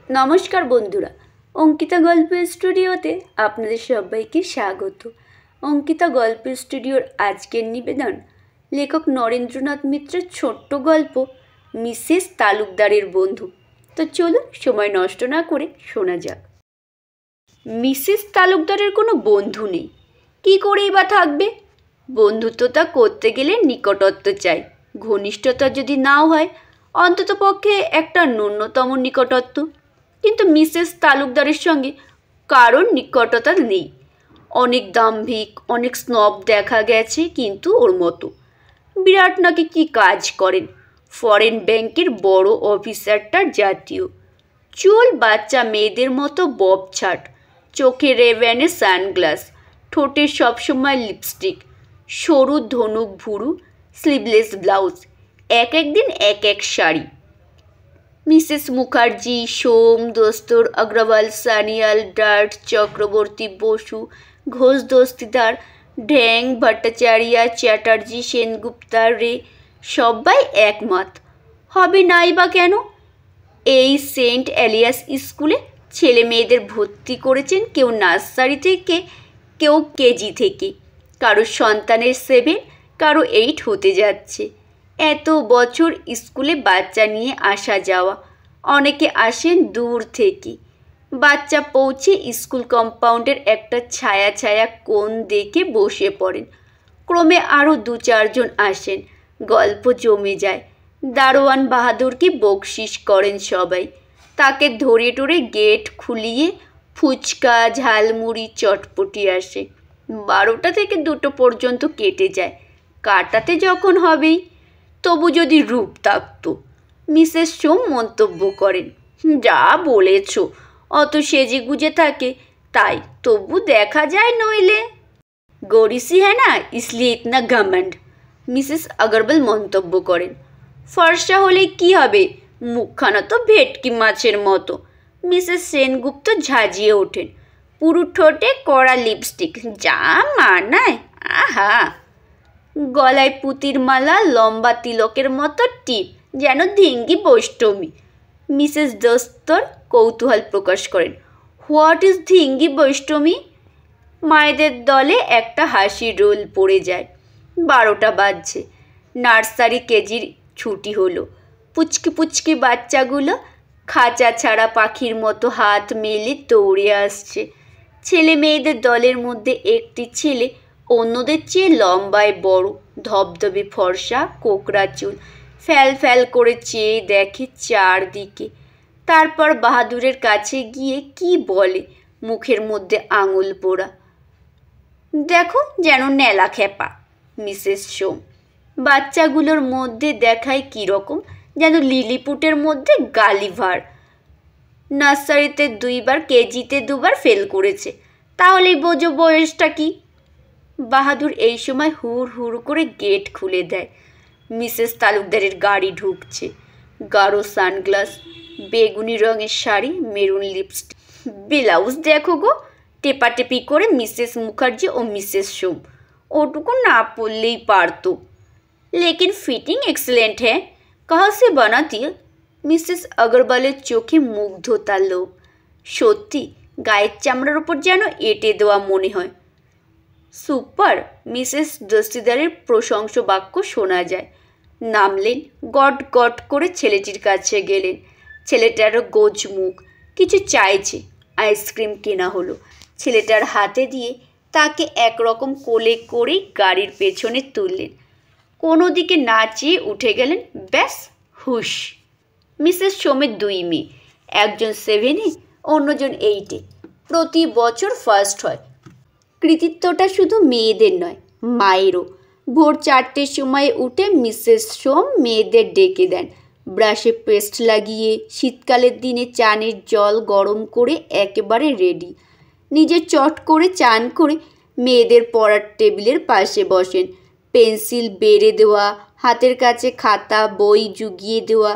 নমস্কার বন্ধুরা, অঙ্কিতা গল্পের স্টুডিওতে আপনাদের সবাইকে স্বাগত। অঙ্কিতা গল্পের স্টুডিওর আজকের নিবেদন লেখক নরেন্দ্রনাথ মিত্রের ছোট্ট গল্প মিসেস তালুকদারের বন্ধু। তো চলুন সময় নষ্ট না করে শোনা যাক। মিসেস তালুকদারের কোনো বন্ধু নেই, কি করেই বা থাকবে? বন্ধুত্বটা করতে গেলে নিকটত্ব চাই, ঘনিষ্ঠতা যদি নাও হয় অন্তত পক্ষে একটা ন্যূনতম নিকটত্ব। কিন্তু মিসেস তালুকদারের সঙ্গে কারোর নিকটতা নেই। অনেক দাম্ভিক, অনেক স্নব দেখা গেছে, কিন্তু ওর মতো বিরাট নাকি কি কাজ করেন, ফরেন ব্যাংকের বড় অফিসারটার জাতীয়। চুল বাচ্চা মেয়েদের মতো বব ছাট, চোখে রেভেনে সানগ্লাস, ঠোঁটে সবসময় লিপস্টিক, সরু ধনুক ভুরু, স্লিভলেস ব্লাউজ, এক একদিন এক এক শাড়ি। মিসেস মুখার্জি, সোম, দস্তর, অগ্রওয়াল, সানিয়াল, ডার্ট, চক্রবর্তী, বসু, ঘোষ, দস্তিদার, ঢ্যাং, ভট্টাচার্য, চ্যাটার্জি, সেনগুপ্তা, রে সবাই একমত। হবে নাই বা কেন? এই সেন্ট এলিয়াস স্কুলে ছেলে মেয়েদের ভর্তি করেছেন কেউ নার্সারি থেকে, কেউ কেজি থেকে, কারো সন্তানের 7, কারো 8 হতে যাচ্ছে। এত বছর স্কুলে বাচ্চা নিয়ে আসা যাওয়া, অনেকে আসেন দূর থেকে। বাচ্চা পৌঁছে স্কুল কম্পাউন্ডের একটা ছায়া ছায়া কোণ দেখে বসে পড়েন। ক্রমে আরও 2-4 জন আসেন, গল্প জমে যায়। দারোয়ান বাহাদুরকে বকশিস করেন সবাই, তাকে ধরে টরে গেট খুলিয়ে ফুচকা, ঝালমুড়ি, চটপটি আসে। 12টা থেকে 2টো পর্যন্ত কেটে যায়, কাটাতে যখন হবেই। তবু যদি রূপ থাকতো, মিসেস সোম মন্তব্য করেন। যা বলেছ, অত সেজে গুজে থাকে তাই, তবু দেখা যায় নইলে। গরিসি হ্যাঁ না, ইসলিয়ে ইতনা ঘমন্ড, মিসেস আগরওয়াল মন্তব্য করেন। ফর্সা হলে কি হবে, মুখখানা তো ভেটকি মাছের মতো। মিসেস সেনগুপ্ত ঝাঁঝিয়ে ওঠেন। পুরু ঠোঁটে কড়া লিপস্টিক, যা মানায়, আহা! গলায় পুতির মালা, লম্বা তিলকের মতো টিপ, যেন ধিঙ্গি বৈষ্টমী। মিসেস দস্তর কৌতূহল প্রকাশ করেন। হোয়াট ইজ ধিঙ্গি বৈষ্টমী? মায়েদের দলে একটা হাসির রোল পড়ে যায়। 12টা বাজছে, নার্সারি কেজির ছুটি হলো। পুচকি পুচকি বাচ্চাগুলো খাঁচা ছাড়া পাখির মতো হাত মেলে দৌড়ে আসছে। ছেলে মেয়েদের দলের মধ্যে একটি ছেলে অন্যদের চেয়ে লম্বায় বড়, ধবধবে ফর্সা, কোকড়া চুল, ফ্যাল ফ্যাল করে চেয়ে দেখে চারদিকে। তারপর বাহাদুরের কাছে গিয়ে কি বলে, মুখের মধ্যে আঙুল পোড়া। দেখো যেন নেলা খেপা। মিসেস সোম বাচ্চাগুলোর মধ্যে দেখায় কীরকম যেন লিলিপুটের মধ্যে গালিভার। নার্সারিতে 2বার, কেজিতে 2বার ফেল করেছে, তাহলেই বোঝো বয়সটা কি। বাহাদুর এই সময় হুড় হুড় করে গেট খুলে দেয়। মিসেস তালুকদারের গাড়ি ঢুকছে। গাঢ় সানগ্লাস, বেগুনি রঙের শাড়ি, মেরুন লিপস্টিক, ব্লাউজ দেখো গো, টেপাটেপি করে মিসেস মুখার্জি ও মিসেস সোম। ওটুকু না পড়লেই পারতো। লেকিন ফিটিং এক্সেলেন্ট হ্যাঁ, কাহা সে বানাতি? মিসেস আগরওয়ালের চোখে মুগ্ধতার লোভ। সত্যি গায়ের চামড়ার ওপর যেন এঁটে দেওয়া মনে হয়। সুপার! মিসেস দস্তিদারের প্রশংস বাক্য শোনা যায়। নামলেন, গট গট করে ছেলেটির কাছে গেলেন। ছেলেটারও গোজ মুখ, কিছু চাইছে। আইসক্রিম কেনা হলো। ছেলেটার হাতে দিয়ে তাকে একরকম কোলে করেই গাড়ির পেছনে তুললেন। কোনো দিকে না চেয়ে উঠে গেলেন। ব্যাস, হুশ। মিসেস সোমের 2 মেয়ে, একজন 7-এ, অন্যজন 8-এ। প্রতি বছর ফার্স্ট হয়। কৃতিত্বটা শুধু মেয়েদের নয়, মায়েরও। ভোর 4টের সময় উঠে মিসেস সোম মেয়েদের ডেকে দেন। ব্রাশে পেস্ট লাগিয়ে শীতকালের দিনে চানের জল গরম করে একেবারে রেডি। নিজে চট করে চান করে মেয়েদের পড়ার টেবিলের পাশে বসেন। পেন্সিল বেড়ে দেওয়া, হাতের কাছে খাতা বই জুগিয়ে দেওয়া,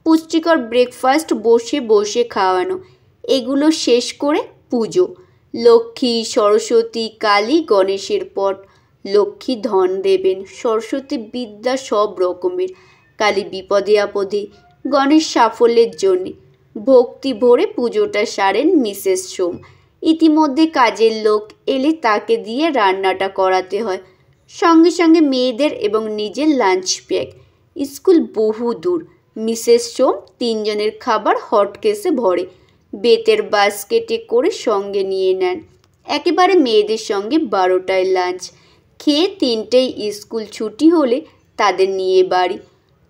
পুষ্টিকর ব্রেকফাস্ট বসে বসে খাওয়ানো। এগুলো শেষ করে পুজো। লক্ষ্মী, সরস্বতী, কালী, গণেশের পট। লক্ষ্মী ধন দেবেন, সরস্বতী বিদ্যা সব রকমের, কালী বিপদে আপদে, গণেশ সাফল্যের জন্যে। ভক্তি ভরে পুজোটা সারেন মিসেস সোম। ইতিমধ্যে কাজের লোক এলে তাকে দিয়ে রান্নাটা করাতে হয়, সঙ্গে সঙ্গে মেয়েদের এবং নিজের লাঞ্চ প্যাক। স্কুল বহু দূর। মিসেস সোম 3 জনের খাবার হটকেসে ভরে বেতের বাস্কেটে করে সঙ্গে নিয়ে নেন। একেবারে মেয়েদের সঙ্গে 12টায় লাঞ্চ খেয়ে 3টেই স্কুল ছুটি হলে তাদের নিয়ে বাড়ি।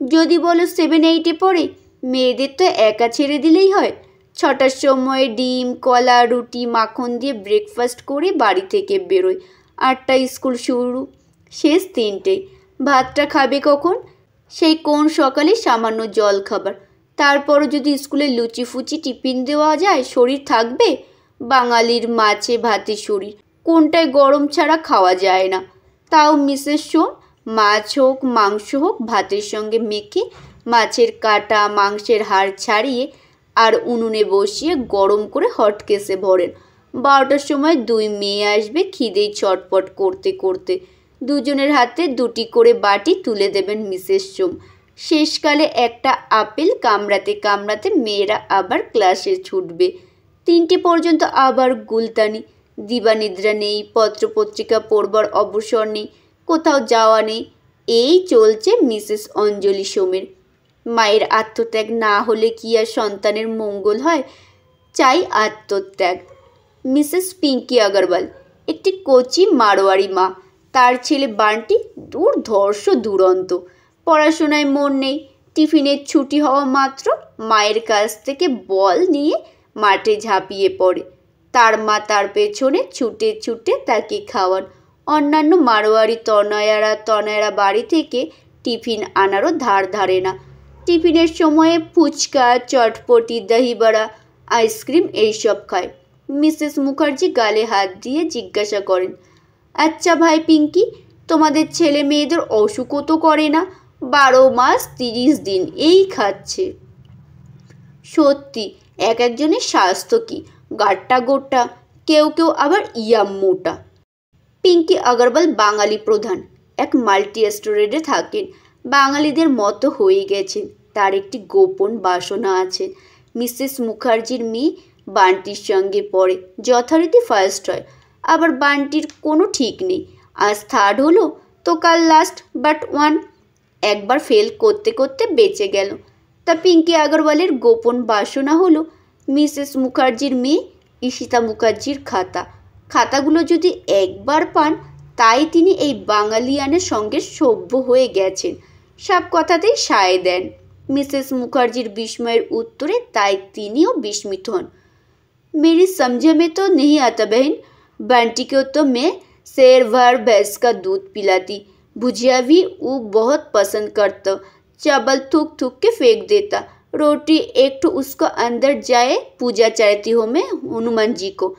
যদি বলো 7-8-এ পড়ে, মেয়েদের তো একা ছেড়ে দিলেই হয়। 6টার সময় ডিম, কলা, রুটি, মাখন দিয়ে ব্রেকফাস্ট করে বাড়ি থেকে বেরোয়। 8টায় স্কুল শুরু, শেষ 3টেয়। ভাতটা খাবে কখন? সেই কোন সকালে সামান্য জল খাবার। তারপরও যদি স্কুলে লুচি ফুচি টিফিন দেওয়া যায়, শরীর থাকবে? বাঙালির মাছে ভাতে শরীর, কোনটায় গরম ছাড়া খাওয়া যায় না। তাও মিসেস সোম মাছ হোক মাংস হোক ভাতের সঙ্গে মেখে মাছের কাটা মাংসের হাড় ছাড়িয়ে আর উনুনে বসিয়ে গরম করে হটকেসে ভরেন। 12টার সময় 2 মেয়ে আসবে খিদেই ছটপট করতে করতে। 2 জনের হাতে 2টি করে বাটি তুলে দেবেন মিসেস সোম। শেষকালে একটা আপেল কামড়াতে কামড়াতে মেয়েরা আবার ক্লাসে ছুটবে। 3টে পর্যন্ত আবার গুলতানি। দিবানিদ্রা নেই, পত্রপত্রিকা পড়বার অবসর নেই, কোথাও যাওয়া নেই। এই চলছে মিসেস অঞ্জলি সোমের। মায়ের আত্মত্যাগ না হলে কি আর সন্তানের মঙ্গল হয়? চাই আত্মত্যাগ। মিসেস পিঙ্কি আগরওয়াল একটি কচি মারোয়ারি মা। তার ছেলে বান্টি দুর্ধর্ষ দুরন্ত। পড়াশোনায় মন নেই। টিফিনের ছুটি হওয়া মাত্র মায়ের কাছ থেকে বল নিয়ে মাঠে ঝাঁপিয়ে পড়ে। তার মা তার পেছনে ছুটে ছুটে তাকে খাওয়ান। অন্যান্য মারোয়ারি তনয়ারা বাড়ি থেকে টিফিন আনারও ধার ধারে না। টিফিনের সময়ে ফুচকা, চটপটি, দহিবড়া, আইসক্রিম এইসব খায়। মিসেস মুখার্জি গালে হাত দিয়ে জিজ্ঞাসা করেন, আচ্ছা ভাই পিঙ্কি, তোমাদের ছেলে মেয়েদের অসুখও তো করে না? 12 মাস 30 দিন এই খাচ্ছে। সত্যি এক একজনের স্বাস্থ্য কি গাট্টা গোট্টা, কেউ কেউ আবার ইয়াম মোটা। পিঙ্কি আগরওয়াল বাঙালি প্রধান, এক মাল্টি স্টোরেজে থাকেন। বাঙালিদের মতো হয়ে গেছেন। তার একটি গোপন বাসনা আছে। মিসেস মুখার্জির মেয়ে বান্টির সঙ্গে পড়ে, যথারীতি ফার্স্ট হয়। আবার বান্টির কোনো ঠিক নেই, আজ 3rd হলো তো কাল লাস্ট বাট 1। একবার ফেল করতে করতে বেঁচে গেল। তা পিঙ্কি আগরওয়ালের গোপন বাসনা হলো মিসেস মুখার্জির মেয়ে ঈশিতা মুখার্জির খাতাগুলো যদি একবার পান, তাই তিনি এই বাঙালিয়ানের সঙ্গে সভ্য হয়ে গেছেন। সব কথাতেই সায় দেন। মিসেস মুখার্জির বিস্ময়ের উত্তরে তাই তিনিও বিস্মিত হন। मेरी समझ में तो नहीं आता बहन, बंटी को तो मैं शेर भर भैंस का दूध पिलाती, भुजिया भी वो बहुत पसंद करता, चावल थूक थूक के फेंक देता, रोटी एक तो उसको अंदर जाए, पूजा चाहती हूँ मैं हनुमान जी को,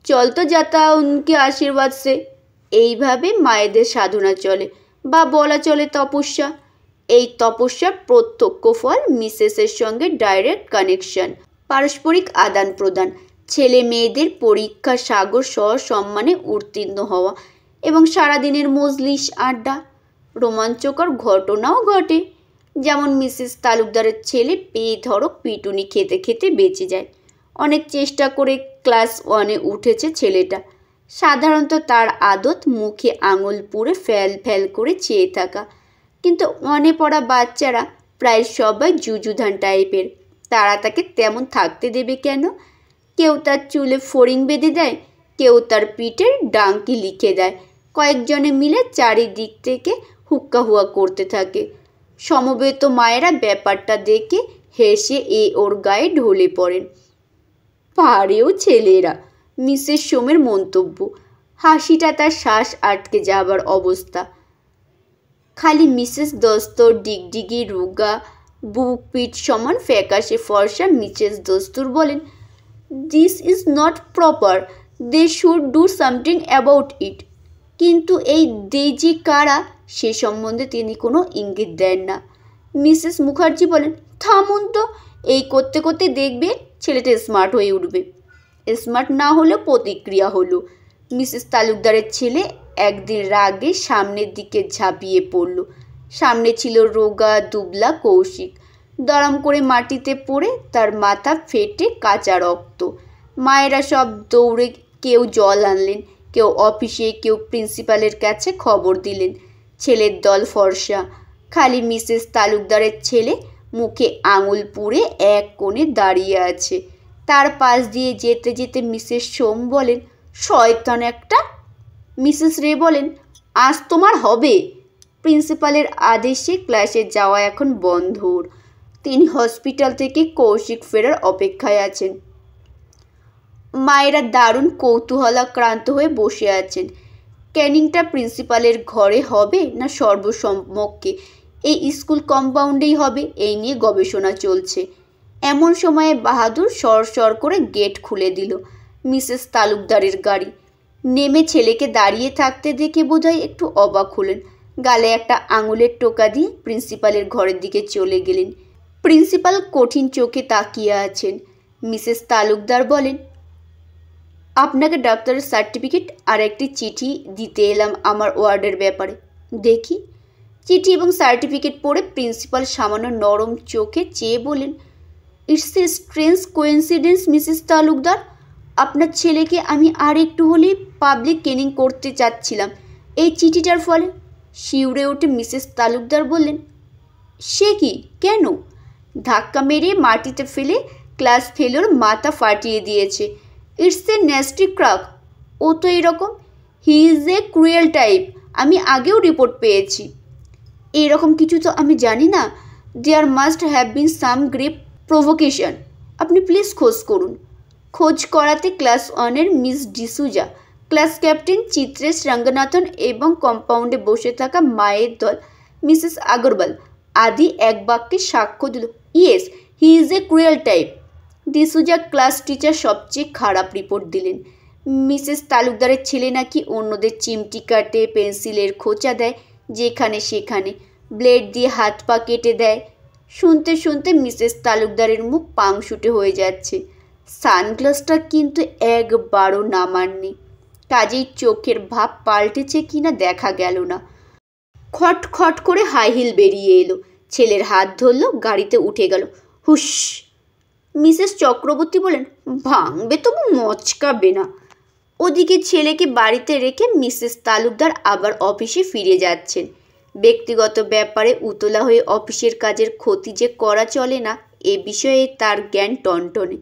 चल तो जाता उनके आशीर्वाद से। এইভাবে মায়েদের সাধনা চলে, বা বলা চলে তপস্যা। এই তপস্যার প্রত্যক্ষ ফল মিসেসের সঙ্গে ডাইরেক্ট কানেকশন, পারস্পরিক আদান প্রদান, ছেলে মেয়েদের পরীক্ষা সাগর সসম্মানে উত্তীর্ণ হওয়া এবং সারাদিনের মজলিস আড্ডা। রোমাঞ্চকর ঘটনাও ঘটে, যেমন মিসেস তালুকদারের ছেলে বেধড়ক পিটুনি খেতে খেতে বেঁচে যায়। অনেক চেষ্টা করে ক্লাস 1-এ উঠেছে ছেলেটা। সাধারণত তার আদত মুখে আঙুল পুড়ে ফ্যাল ফ্যাল করে চেয়ে থাকা, কিন্তু 1-এ পড়া বাচ্চারা প্রায় সবাই জুজুধান টাইপের। তারা তাকে তেমন থাকতে দেবে কেন? কেউ তার চুলে ফড়িং বেঁধে দেয়, কেউ তার পিঠের ডাঙ্কি লিখে দেয়। কয়েকজনে মিলে চারিদিক থেকে হুক্কা হুয়া করতে থাকে। সমবেত মায়েরা ব্যাপারটা দেখে হেসে ওর গায়ে ঢলে পড়েন। পারেও ছেলেরা, মিসেস সোমের মন্তব্য। হাসিটা তার শ্বাস আটকে যাবার অবস্থা। খালি মিসেস দস্তুর ডিগডিগি রোগা, বুক পিঠ সমান ফ্যাকাশে ফর্সা মিসেস দস্তুর বলেন, this is not proper, they should do something about it. কিন্তু এই দে যে কারা সে সম্বন্ধে তিনি কোনো ইঙ্গিত দেন না। মিসেস মুখার্জি বলেন, থামুন তো, এই করতে করতে দেখবে ছেলেটা স্মার্ট হয়ে উঠবে। স্মার্ট না হলেও প্রতিক্রিয়া হলো। মিসেস তালুকদারের ছেলে একদিন রাগে সামনের দিকে ঝাঁপিয়ে পড়ল। সামনে ছিল রোগা দুবলা কৌশিক। দড়াম করে মাটিতে পড়ে তার মাথা ফেটে কাঁচা রক্ত। মায়েরা সব দৌড়ে কেউ জল আনলেন, কেউ অফিসে, কেউ প্রিন্সিপালের কাছে খবর দিলেন। ছেলের দল ফর্সা, খালি মিসেস তালুকদারের ছেলে মুখে আঙুল পুড়ে এক কোণে দাঁড়িয়ে আছে। তার পাশ দিয়ে যেতে যেতে মিসেস সোম বলেন, শয়তান একটা। মিসেস রে বলেন, আজ তোমার হবে। প্রিন্সিপালের আদেশে ক্লাসে যাওয়া এখন বন্ধ। তিনি হসপিটাল থেকে কৌশিক ফেরার অপেক্ষায় আছেন। মায়েরা দারুণ কৌতূহলাক্রান্ত হয়ে বসে আছেন। ক্যানিংটা প্রিন্সিপালের ঘরে হবে না সর্বসম্মুখে এই স্কুল কম্পাউন্ডেই হবে, এই নিয়ে গবেষণা চলছে। এমন সময়ে বাহাদুর সর করে গেট খুলে দিল। মিসেস তালুকদারের গাড়ি। নেমে ছেলেকে দাঁড়িয়ে থাকতে দেখে বোধহয় একটু অবাক হলেন। গালে একটা আঙুলের টোকা দিয়ে প্রিন্সিপালের ঘরের দিকে চলে গেলেন। প্রিন্সিপাল কঠিন চোখে তাকিয়ে আছেন। মিসেস তালুকদার বলেন, আপনাকে ডাক্তারের সার্টিফিকেট আর একটি চিঠি দিতে এলাম আমার ওয়ার্ডের ব্যাপারে। দেখি। চিঠি এবং সার্টিফিকেট পড়ে প্রিন্সিপাল সামান্য নরম চোখে চেয়ে বলেন, it's a strange coincidence Mrs Talukdar. আপনার ছেলেকে আমি আর একটু হলেই পাবলিক কেনিং করতে চাচ্ছিলাম এই চিঠিটার ফলে। শিউরে উঠে মিসেস তালুকদার বললেন, সে কি, কেন? ধাক্কা মেরে মাটিতে ফেলে ক্লাস ফেলোর মাথা ফাটিয়ে দিয়েছে। It's a nasty crack. ও তো এরকম। He is a cruel type. আমি আগেও রিপোর্ট পেয়েছি। এরকম কিছু তো আমি জানি না। There must have been some grave provocation. আপনি প্লিজ খোঁজ করুন। খোঁজ করাতে ক্লাস 1-এর miss D'Souza, class captain Chitresh Ranganathan এবং কম্পাউন্ডে বসে থাকা মায়ের দল মিসেস আগরওয়াল আদি এক বাক্যে সাক্ষ্য দিল, yes, he is a cruel type. D'Souza class teacher সবচেয়ে খারাপ রিপোর্ট দিলেন। মিসেস তালুকদারের ছেলে নাকি অন্যদের চিমটি কাটে, পেন্সিলের খোঁচা দেয় যেখানে সেখানে, ব্লেড দিয়ে হাত পা কেটে দেয়। শুনতে শুনতে মিসেস তালুকদারের মুখ পাংশুটে হয়ে যাচ্ছে। সানগ্লাসটা কিন্তু একবারও নামাননি। কাজেই চোখের ভাব পাল্টেছে কিনা দেখা গেল না। খট খট করে হাই হিল বেরিয়ে এলো। ছেলের হাত ধরল, গাড়িতে উঠে গেল। হুস। মিসেস চক্রবর্তী বলেন, ভাঙবে তবু মচকাবে না। ওদিকে ছেলেকে বাড়িতে রেখে মিসেস তালুকদার আবার অফিসে ফিরে যাচ্ছেন। ব্যক্তিগত ব্যাপারে উতলা হয়ে অফিসের কাজের ক্ষতি যে করা চলে না এ বিষয়ে তার জ্ঞান টনটনে।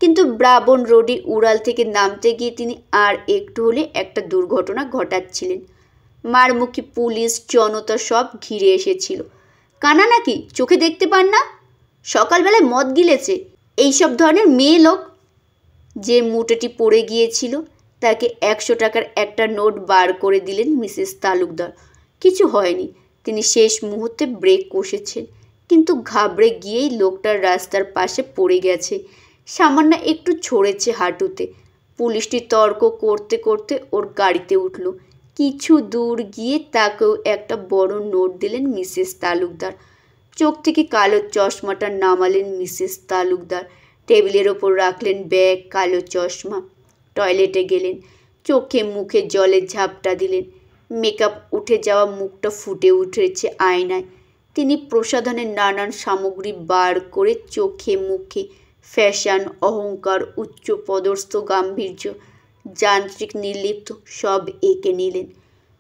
কিন্তু ব্রাবন রোডে উড়াল থেকে নামতে গিয়ে তিনি আর একটু হলে একটা দুর্ঘটনা ঘটাচ্ছিলেন। মারমুখী পুলিশ জনতা সব ঘিরে এসেছিল। কানা নাকি, চোখে দেখতে পান না? সকালবেলায় মদ গিলেছে এইসব ধরনের মেয়ে লোক। যে মুঠোটি পড়ে গিয়েছিল তাকে 100 টাকার একটা নোট বার করে দিলেন মিসেস তালুকদার। কিছু হয়নি। তিনি শেষ মুহূর্তে ব্রেক কষেছেন, কিন্তু ঘাবড়ে গিয়েই লোকটার রাস্তার পাশে পড়ে গেছে। সামান্য একটু ছড়েছে হাঁটুতে। পুলিশটি তর্ক করতে করতে ওর গাড়িতে উঠল। কিছু দূর গিয়ে তাকেও একটা বড় নোট দিলেন মিসেস তালুকদার। চোখ থেকে কালো চশমাটা নামালেন মিসেস তালুকদার। টেবিলের ওপর রাখলেন ব্যাগ, কালো চশমা। টয়লেটে গেলেন। চোখে মুখে জলের ঝাপটা দিলেন। মেকআপ উঠে যাওয়া মুখটা ফুটে উঠেছে আয়নায়। তিনি প্রসাধনের নানান সামগ্রী বার করে চোখে মুখে ফ্যাশন, অহংকার, উচ্চ পদস্থ গাম্ভীর্য, যান্ত্রিক নির্লিপ্ত সব এঁকে নিলেন।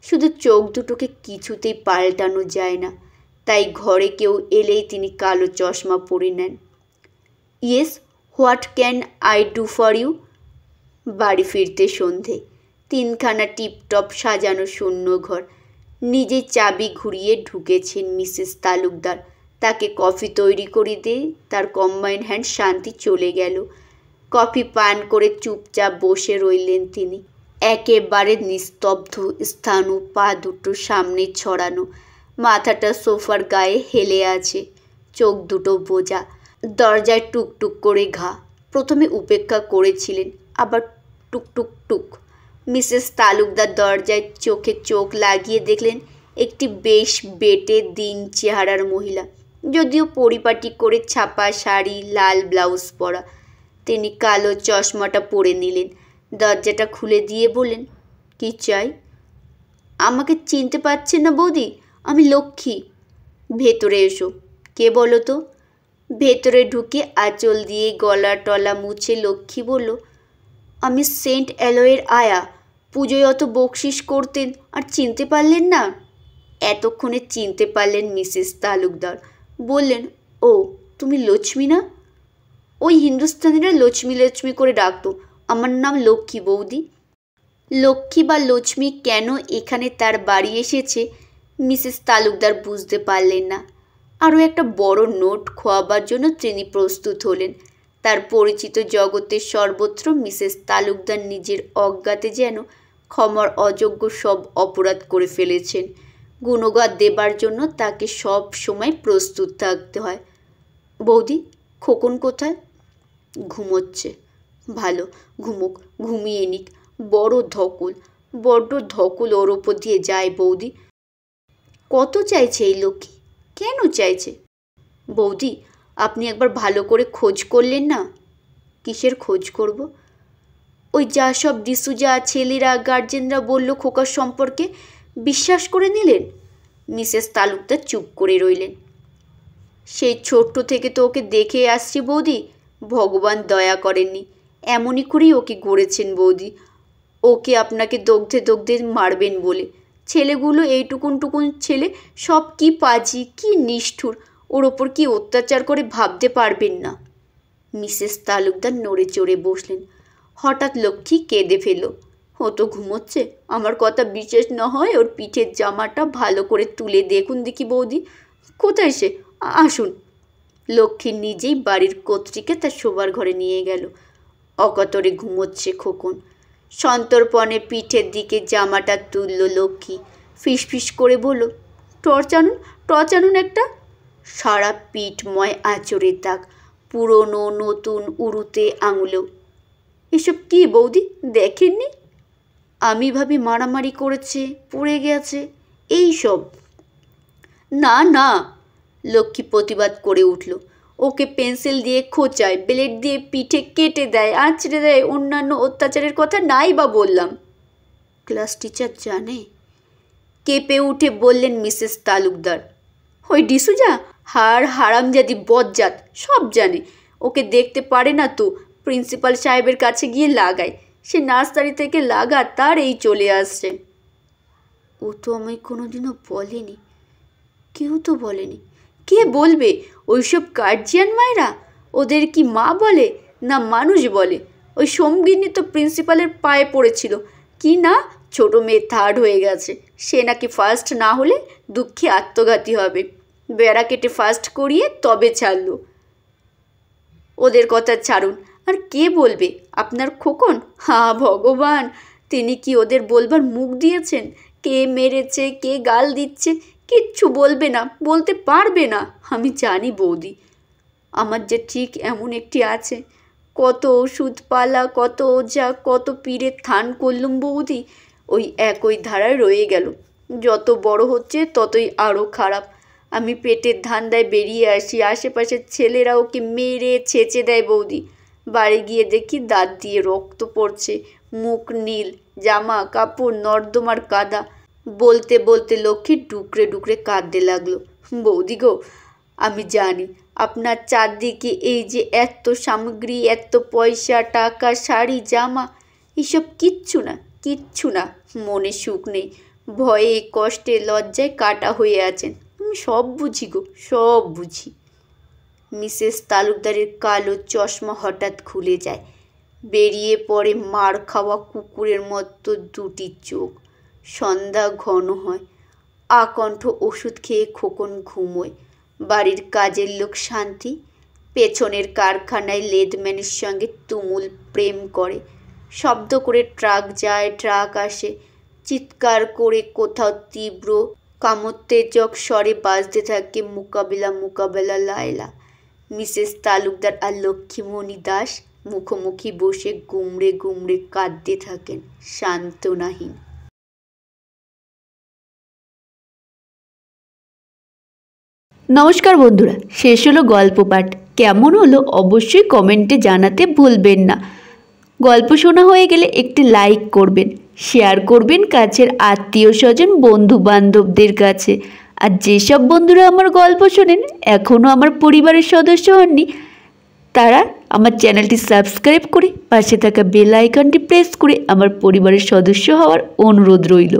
শুধু চোখ দুটোকে কিছুতেই পাল্টানো যায় না, তাই ঘরে কেউ এলেই তিনি কালো চশমা পরে নেন। Yes, what can I do for you? বাড়ি ফিরতে সন্ধে। 3খানা টিপটপ সাজানো শূন্য ঘর। নিজে চাবি ঘুরিয়ে ঢুকেছেন মিসেস তালুকদার। তাকে কফি তৈরি করে দিয়ে তার কম্বাইন হ্যান্ড শান্তি চলে গেল। কফি পান করে চুপচাপ বসে রইলেন তিনি। একেবারে নিস্তব্ধ, স্থাণু, পা দুটো সামনে ছড়ানো, মাথাটা সোফার গায়ে হেলে আছে, চোখ দুটো বোঝা। দরজায় টুকটুক করে ঘা। প্রথমে উপেক্ষা করেছিলেন, আবার টুকটুক টুক। মিসেস তালুকদার দরজায় চোখে চোখ লাগিয়ে দেখলেন একটি বেশ বেটে দিন চেহারার মহিলা, যদিও পরিপাটি করে ছাপা শাড়ি, লাল ব্লাউজ পরা। তিনি কালো চশমাটা পরে নিলেন। দরজাটা খুলে দিয়ে বললেন, কি চাই? আমাকে চিনতে পারছেন না বৌদি? আমি লক্ষ্মী। ভেতরে এসো। কে বলো তো? ভেতরে ঢুকে আঁচল দিয়ে গলা টলা মুছে লক্ষ্মী বলল, আমি সেন্ট অ্যালয়ের আয়া, পুজোয় অত বকশিস করতেন আর চিনতে পারলেন না? এতক্ষণে চিনতে পারলেন মিসেস তালুকদার। বললেন, ও তুমি লক্ষ্মী না? ওই হিন্দুস্তানিরা লক্ষ্মী লক্ষ্মী করে ডাকতো। আমার নাম লক্ষ্মী বৌদি। লক্ষ্মী বা লক্ষ্মী কেন এখানে তার বাড়ি এসেছে মিসেস তালুকদার বুঝতে পারলেন না। আরও একটা বড় নোট খোয়াবার জন্য তিনি প্রস্তুত হলেন। তার পরিচিত জগতের সর্বত্র মিসেস তালুকদার নিজের অজ্ঞাতে যেন ক্ষমার অযোগ্য সব অপরাধ করে ফেলেছেন। গুণগান দেবার জন্য তাকে সব সময় প্রস্তুত থাকতে হয়। বৌদি, খোকন কোথায়? ঘুমোচ্ছে। ভালো, ঘুমুক, ঘুমিয়ে নিক। বড্ড ধকল ওর ওপর দিয়ে যায় বৌদি। কত চাইছে এই লক্ষ্মী? কেন চাইছে? বৌদি, আপনি একবার ভালো করে খোঁজ করলেন না? কিসের খোঁজ করব? ওই যা সব ডিসুজা ছেলেরা গার্জেনরা বলল খোকার সম্পর্কে, বিশ্বাস করে নিলেন? মিসেস তালুকদার চুপ করে রইলেন। সেই ছোট্ট থেকে তো ওকে দেখে আসছি বৌদি। ভগবান দয়া করেননি, এমনই করেই ওকে গড়েছেন বৌদি। ওকে আপনাকে দগ্ধে দগ্ধে মারবেন বলে। ছেলেগুলো এইটুকুন ছেলে সব কি পাজি, কি নিষ্ঠুর, ওর ওপর কি অত্যাচার করে ভাবতে পারবেন না। মিসেস তালুকদার নড়ে চড়ে বসলেন। হঠাৎ লক্ষ্মী কেঁদে ফেলল। ও তো ঘুমোচ্ছে, আমার কথা বিশেষ না হয় ওর পিঠের জামাটা ভালো করে তুলে দেখুন দেখি বৌদি। কোথায় সে? আসুন। লক্ষ্মী নিজেই বাড়ির কর্ত্রীকে তার শোবার ঘরে নিয়ে গেল। অকাতরে ঘুমোচ্ছে খোকন। সন্তর্পণে পিঠের দিকে জামাটা তুলল লক্ষ্মী। ফিসফিস করে বলল, টর্চ আনুন একটা। সারা পিঠময় আঁচড়ের দাগ, পুরনো নতুন উড়ুতে আঙুলেও। এসব কি বৌদি, দেখেননি? আমি ভাবি মারামারি করেছে, পড়ে গেছে, এই সব। না না, লক্ষ্মী প্রতিবাদ করে উঠল। ওকে পেন্সিল দিয়ে খোঁচায়, ব্লেড দিয়ে পিঠে কেটে দেয়, আঁচড়ে দেয়, অন্যান্য অত্যাচারের কথা নাই বা বললাম। ক্লাস টিচার জানে? কেঁপে উঠে বললেন মিসেস তালুকদার। ওই ডিসুজা হারামজাদি বজ্জাত, সব জানে। ওকে দেখতে পারে না তো প্রিন্সিপাল সাহেবের কাছে গিয়ে লাগায়। সে নার্সারি থেকে লাগাতার এই চলে আসছে। ও তো আমায় কোনোদিনও বলেনি, কেউ তো বলেনি। কে বলবে? ওইসব গার্জিয়ান মায়েরা। ওদের কি মা বলে না মানুষ বলে? ওই সোমগিন্নি তো প্রিন্সিপালের পায়ে পড়েছিল কি না, ছোটো মেয়ে থার্ড হয়ে গেছে, সে নাকি ফার্স্ট না হলে দুঃখে আত্মঘাতী হবে। বেড়া কেটে ফার্স্ট করিয়ে তবে ছাড়ল। ওদের কথা ছাড়ুন। আর কে বলবে? আপনার খোকন? ভগবান, তিনি কি ওদের বলবার মুখ দিয়েছেন? কে মেরেছে, কে গাল দিচ্ছে, কিচ্ছু বলবে না, বলতে পারবে না। আমি জানি বৌদি, আমার যে ঠিক এমন একটি আছে। কত ওষুধ পালা, কত ওঝা, কত পীরের থান করলুম বৌদি, ওই একই ধারায় রয়ে গেল। যত বড় হচ্ছে ততই আরও খারাপ। আমি পেটের ধান্দায় বেরিয়ে আসি, আশেপাশের ছেলেরা ওকে মেরে ছেঁচে দেয় বৌদি। বাড়ি গিয়ে দেখি দাঁত দিয়ে রক্ত পড়ছে, মুখ নীল, জামা কাপড় নর্দমার কাদা। বলতে বলতে লক্ষ্মী ডুকরে ডুকরে কাঁদতে লাগলো। বৌদি গো, আমি জানি আপনার চারদিকে এই যে এত সামগ্রী, এত পয়সা, টাকা, শাড়ি, জামা, এসব কিচ্ছু না। মনে সুখ নেই, ভয়ে কষ্টে লজ্জায় কাটা হয়ে আছেন। আমি সব বুঝি গো, সব বুঝি। মিসেস তালুকদারের কালো চশমা হঠাৎ খুলে যায়। বেরিয়ে পড়ে মার খাওয়া কুকুরের মতো দুটি চোখ। সন্ধ্যা ঘন হয়। আকণ্ঠ ওষুধ খেয়ে খোকন ঘুমোয়। বাড়ির কাজের লোক শান্তি পেছনের কারখানায় লেদম্যানের সঙ্গে তুমুল প্রেম করে। শব্দ করে ট্রাক যায়, ট্রাক আসে, চিৎকার করে কোথাও তীব্র কামোত্তেজক স্বরে বাজতে থাকে মোকাবেলা লায়লা। মিসেস তালুকদার আর লক্ষ্মীমণি দাস মুখোমুখি বসে গুমড়ে গুমড়ে কাঁদতে থাকেন সান্ত্বনাহীন। নমস্কার বন্ধুরা, শেষ হলো গল্প পাঠ। কেমন হলো অবশ্যই কমেন্টে জানাতে ভুলবেন না। গল্প শোনা হয়ে গেলে একটি লাইক করবেন, শেয়ার করবেন কাছের আত্মীয় স্বজন বন্ধু বান্ধবদের কাছে। আর যেসব বন্ধুরা আমার গল্প শোনেন এখনও আমার পরিবারের সদস্য হননি, তারা আমার চ্যানেলটি সাবস্ক্রাইব করে পাশে থাকা বেল আইকনটি প্রেস করে আমার পরিবারের সদস্য হওয়ার অনুরোধ রইল।